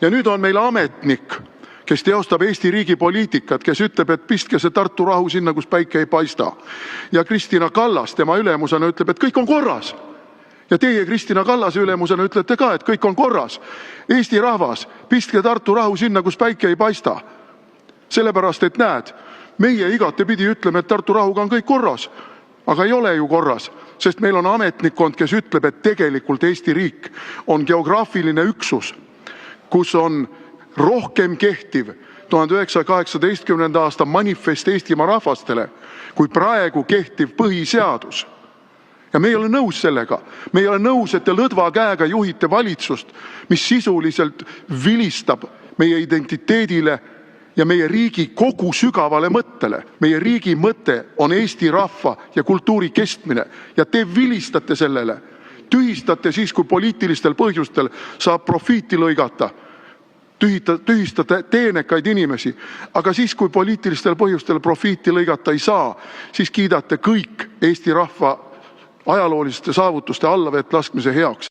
Ja nüüd on meil ametnik, kes teostab Eesti riigi poliitikat, kes ütleb, et pistke see Tartu rahu sinna, kus päike ei paista. Ja Kristina Kallas tema ülemusena ütleb, et kõik on korras. Ja teie Kristina Kallase ülemusena ütlete ka, et kõik on korras. Eesti rahvas, pistke Tartu rahu sinna, kus päike ei paista. Sellepärast, et näed, meie igatepidi ütleme, et Tartu rahuga on kõik korras. Aga ei ole ju korras, sest meil on ametnikkond, kes ütleb, et tegelikult Eesti riik on geograafiline üksus, kus on rohkem kehtiv 1918. aasta manifest Eestimaa rahvastele kui praegu kehtiv põhiseadus. Ja me ei ole nõus sellega. Me ei ole nõus, et te lõdva käega juhite valitsust, mis sisuliselt vilistab meie identiteedile ja meie riigi kogu sügavale mõttele. Meie riigi mõte on Eesti rahva ja kultuuri kestmine ja te vilistate sellele. Tühistate siis, kui poliitilistel põhjustel saab profiiti lõigata. Tühistate teenekaid inimesi, aga siis, kui poliitilistel põhjustel profiiti lõigata ei saa, siis kiidate kõik Eesti rahva ajalooliste saavutuste allavett laskmise heaks.